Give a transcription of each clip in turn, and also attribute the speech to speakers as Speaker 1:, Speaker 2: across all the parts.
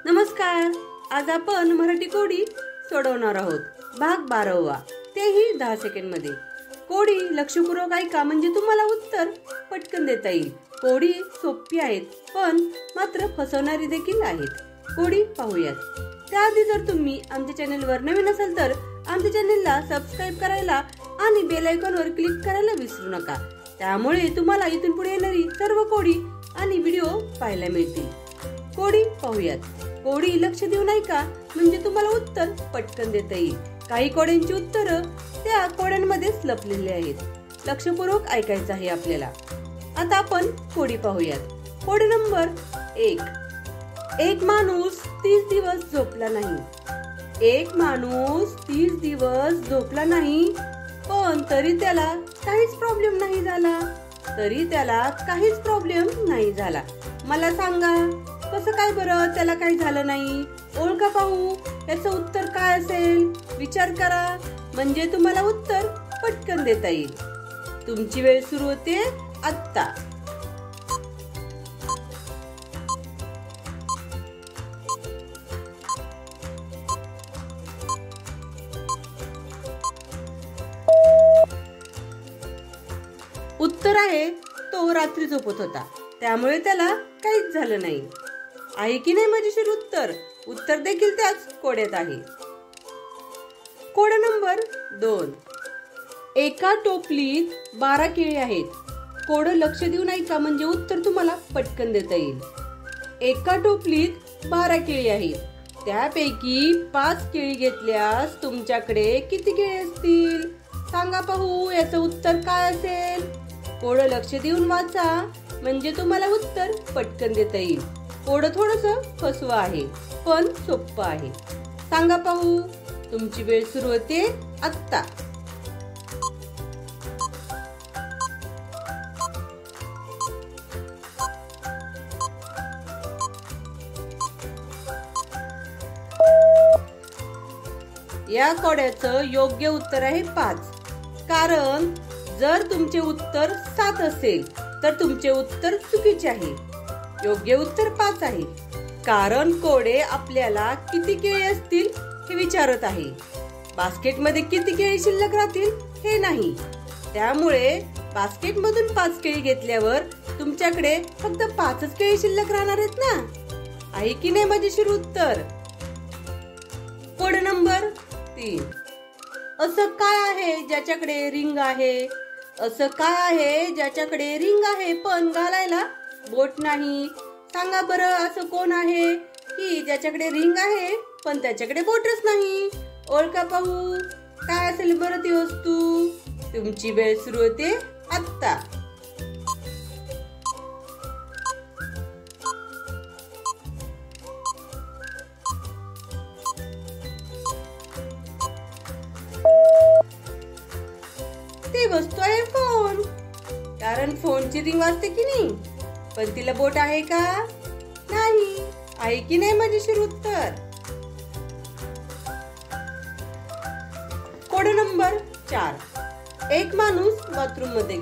Speaker 1: नमस्कार. आज आपण मराठी कोडी सोडवणार आहोत. भाग 12वा, तेही 10 सेकंड मध्ये. कोडी लक्षपूर्वक ऐका म्हणजे तुम्हाला उत्तर पटकन देता येईल. कोडी सोपी आहेत पण मात्र फसवणारी देखील आहेत. कोडी पाहूयात. त्याआधी जर तुम्ही आमच्या चॅनलवर नवीन असाल तर आमच्या चॅनलला सबस्क्राइब करायला आणि बेल आयकॉनवर क्लिक करायला विसरू नका. त्यामुळे तुम्हाला इथून पुढे येणारी सर्व कोडी आणि व्हिडिओ पाहायला मिळतील. कोडी पाहूयात. कोडी लक्ष देऊन ऐका म्हणजे तुम्हाला उत्तर पटकन देता येईल. काही कोड्यांची उत्तरं त्या कोड्यांमध्येच लपलेली आहेत. लक्षपूर्वक ऐकायचं आहे आपल्याला. आता आपण कोडी पाहूयात. कोडी नंबर 1. एक माणूस 30 दिवस झोपला नाही. एक माणूस 30 दिवस झोपला नाही पण तरी त्याला काहीच प्रॉब्लेम नाही झाला. मला सांगा कसं काय बरं त्याला काही झालं नाही? ओळखा पाहू याचं उत्तर काय असेल. विचार करा म्हणजे तुम्हाला उत्तर पटकन देता येईल. तुमची वेळ सुरू होते आता. उत्तर आहे तो रात्री झोपत होता त्यामुळे त्याला काहीच झालं नाही. आहे की नाही मजेशीर उत्तर? उत्तर देखील त्याच कोड्यात आहे. कोडा नंबर 2. एका टोपलीत 12 केळी आहेत. कोड लक्ष देऊन ऐका म्हणजे उत्तर तुम्हाला पटकन देता येईल. एका टोपलीत 12 केळी आहेत. त्यापैकी 5 केळी घेतल्यास तुमच्याकडे किती केळी असतील? सांगा पाहू याचं उत्तर काय असेल. कोड लक्ष देऊन वाचा म्हणजे तुम्हाला उत्तर पटकन देता येईल. कोड थोडंसं फसवं आहे पण सोपं आहे. सांगा पाहू. तुमची वेळ सुरू होते आता. या कोड्याचं योग्य उत्तर आहे 5. कारण जर तुमचे उत्तर 7 असेल तर तुमचे उत्तर चुकीचे आहे. योग्य उत्तर 5 आहे. कारण कोडे आपल्याला किती केळी असतील हे विचारत आहे. बास्केटमध्ये किती केळी शिल्लक राहतील हे नाही. त्यामुळे बास्केटमधून 5 केळी घेतल्यावर तुमच्याकडे फक्त 5च केळी शिल्लक राहणार आहेत ना. आहे की नाही मजेशीर उत्तर? Code number 3. असं काय आहे ज्याच्याकडे रिंग आहे? असं काय आहे ज्याच्याकडे रिंग आहे पण घालायला बोट नाही? सांगा बरं असं कोण आहे की ज्याच्याकडे रिंग आहे पण त्याच्याकडे बोटच नाही? ओळखा पाहू काय असेल बरं ती वस्तू. तुमची वेळ सुरू होते आता. ती वस्तू आहे फोन. कारण फोनची रिंग वाजते की नाही पण तिला बोट आहे का? नाही. आहे की नाही मजेशीर उत्तर? Code number 4. एक माणूस बाथरूम मध्ये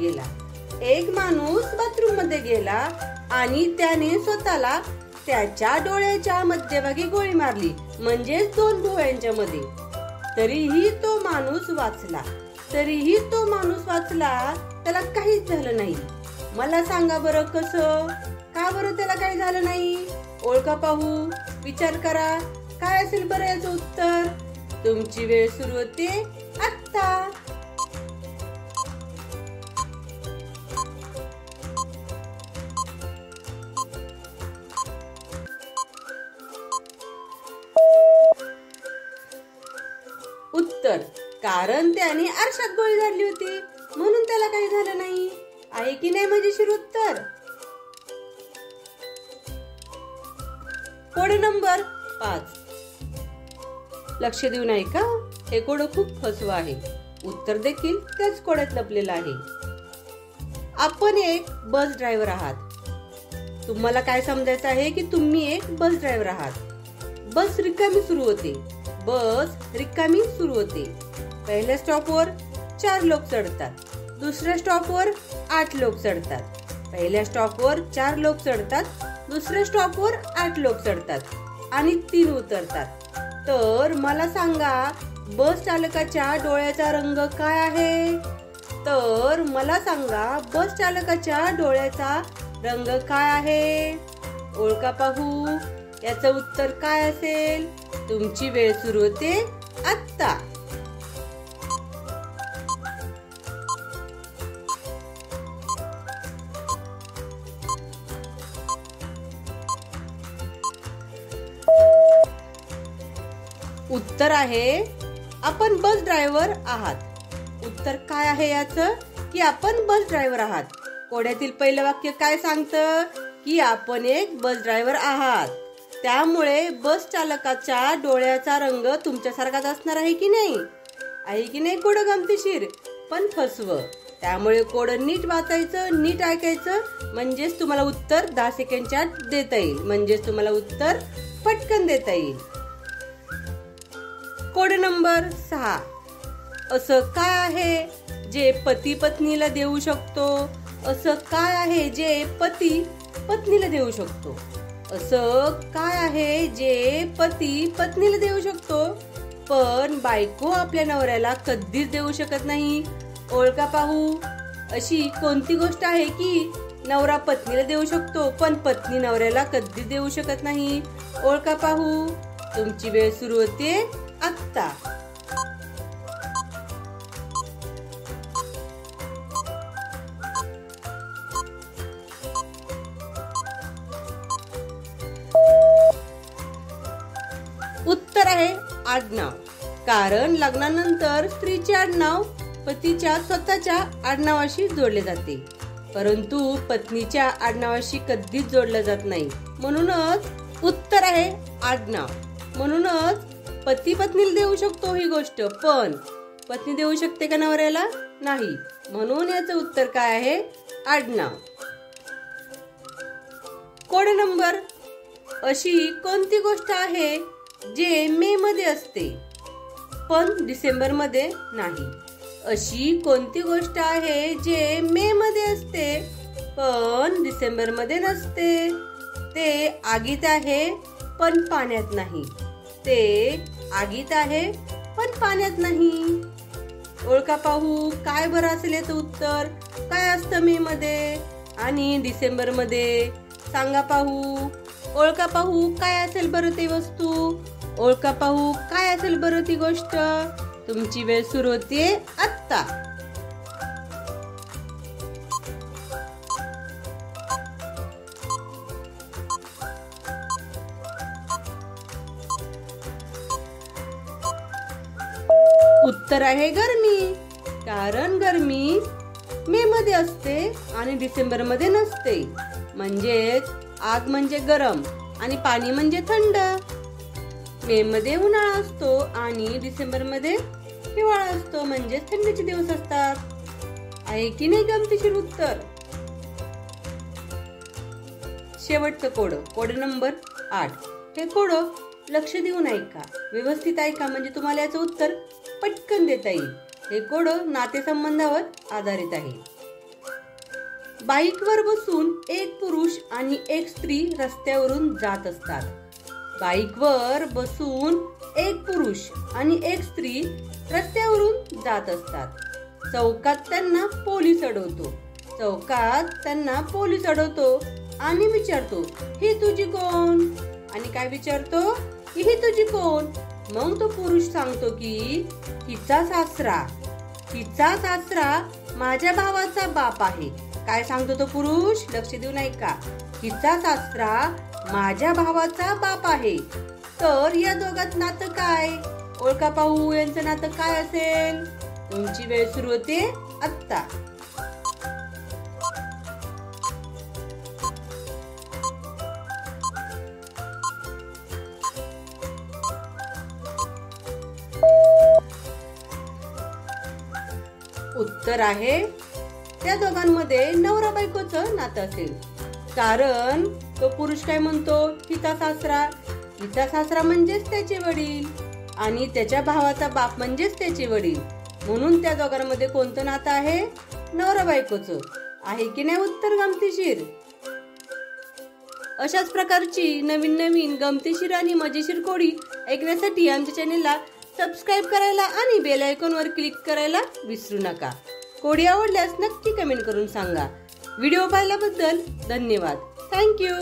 Speaker 1: गेला आणि त्याने स्वतःला त्याच्या डोळ्याच्या मध्यभागी गोळी मारली म्हणजेच 2 डोळ्यांच्या मध्ये. तरीही तो माणूस वाचला. त्याला काहीच झालं नाही. मला सांगा बरं कसं? का बरं त्याला काही झालं नाही? ओळखा पाहू. विचार करा काय असेल बरं याचं उत्तर. तुमची वेळ सुरू होते आता. उत्तर कारण त्याने आरशात गोळी झाडली होती म्हणून त्याला काही झालं नाही. आहे की नाही मजेशीर उत्तर? Code number 5. लक्ष देऊन ऐका. हे कोड खूप फसवं आहे. उत्तर देखील त्याच कोड्यात लपलेलं आहे. आपण एक बस ड्रायव्हर आहात. तुम्हाला काय समजायचं आहे की तुम्ही एक बस ड्रायव्हर आहात. बस रिकामी सुरू होते. पहिल्या स्टॉपवर 4 लोक चढतात. दुसऱ्या स्टॉपवर 8 लोक चढतात. पहिल्या स्टॉपवर 4 लोक चढतात. दुसऱ्या स्टॉपवर 8 लोक चढतात. आणि 3 उतरतात. तर मला सांगा, बस चालकाच्या डोळ्याचा रंग काय आहे? तर मला सांगा, बस चालकाच्या डोळ्याचा रंग काय आहे? ओळखा पाहू. याचं उत्तर काय असेल? तुमची वेळ सुरू होते आत्ता. उत्तर आहे, आपण बस ड्रायव्हर आहात. उत्तर काय आहे याचं? की आपण बस ड्रायव्हर आहात. कोड्यातील पहिलं वाक्य काय सांगतं? की आपण एक बस ड्रायव्हर आहात. त्यामुळे बस चालकाच्या डोळ्याचा रंग तुमच्यासारखाच असणार आहे की नाही? आहे की नाही कोडं गमतीशीर? पण फसवं. त्यामुळे कोडं नीट वाचायचं, नीट ऐकायचं, म्हणजेच तुम्हाला उत्तर 10 सेकंदात देता येईल. म्हणजेच तुम्हाला उत्तर पटकन देता येईल. Code number 6. असं काय आहे जे पती पत्नीला देऊ शकतो? असं काय आहे जे पती पत्नीला देऊ शकतो? असं काय आहे जे पती पत्नीला देऊ शकतो पण बायको आपल्या नवऱ्याला कधीच देऊ शकत नाही? ओळखा पाहू. अशी कोणती गोष्ट आहे की नवरा पत्नीला देऊ शकतो पण पत्नी नवऱ्याला कधीच देऊ शकत नाही? ओळखा पाहू. तुमची वेळ सुरू होते आत्ता. उत्तर आहे आडनाव. कारण लग्नानंतर स्त्रीचे आडनाव पतीच्या स्वतःच्या आडनावाशी जोडले जाते, परंतु पत्नीच्या आडनावाशी कधीच जोडलं जात नाही. म्हणूनच उत्तर आहे आडनाव. म्हणूनच पती पत्नीला देऊ शकतो ही गोष्ट, पण पत्नी देऊ शकते का नवऱ्याला? नाही. म्हणून याचं उत्तर काय आहे? आडनाव. Code number. अशी कोणती गोष्ट आहे जे मे मध्ये असते पण डिसेंबर मध्ये नाही? अशी कोणती गोष्ट आहे जे मे मध्ये असते पण डिसेंबर मध्ये नसते? ते आगीत आहे पण पाण्यात नाही. ते आगीत आहे पण पाण्यात नाही. ओळखा पाहू. काय बरं असेल याचं उत्तर? काय असतं मे मध्ये आणि डिसेंबर मध्ये? सांगा पाहू. ओळखा पाहू. काय असेल बरं ती वस्तू? ओळखा पाहू. काय असेल बरं ती गोष्ट? तुमची वेळ सुरू होते आत्ता. उत्तर आहे गरमी. कारण गरमी मे मध्ये असते आणि डिसेंबर मध्ये नसते. म्हणजेच आग म्हणजे गरम आणि पाणी म्हणजे थंड. मे मध्ये उन्हाळा असतो आणि डिसेंबर मध्ये हिवाळा असतो, म्हणजे थंडीचे दिवस असतात. आहे की नाही गमतीशीर उत्तर? शेवटचं कोड. Code number 8. हे कोड लक्ष देऊन ऐका, व्यवस्थित ऐका, म्हणजे तुम्हाला याचं उत्तर पटकन देता येईल. हे कोड नातेसंबंधावर आधारित आहे. बाईकवर बसून एक पुरुष आणि एक स्त्री रस्त्यावरून जात असतात. बाईकवर बसून एक पुरुष आणि एक स्त्री रस्त्यावरून जात असतात. चौकात त्यांना पोलीस अडवतो आणि विचारतो, ही तुझी कोण? आणि काय विचारतो? ही तुझी कोण? मग तो पुरुष सांगतो की हिचा सासरा माझ्या भावाचा बाप आहे. काय सांगतो तो पुरुष? लक्ष देऊन ऐका. हिचा सासरा माझ्या भावाचा बाप आहे. तर या दोघात नातं काय? ओळखा पाहू. यांचं नातं काय असेल? तुमची वेळ सुरू होते आत्ता. उत्तर आहे त्या दोघांमध्ये नवरा बायकोचं नातं असेल. कारण तो पुरुष काय म्हणतो? हिचा सासरा म्हणजेच त्याचे वडील आणि त्याच्या भावाचा बाप म्हणजेच त्याचे वडील. म्हणून त्या दोघांमध्ये कोणतं नातं आहे? नवरा बायकोचं. आहे की नाही उत्तर गमतीशीर? अशाच प्रकारची नवीन नवीन गमतीशीर आणि मजेशीर कोडी ऐकण्यासाठी आमच्या चॅनेलला सबस्क्राईब करायला आणि बेल आयकॉनवर क्लिक करायला विसरू नका. कोडी आवडल्यास नक्की कमेंट करून सांगा. व्हिडिओ पाहिल्याबद्दल धन्यवाद. थँक्यू.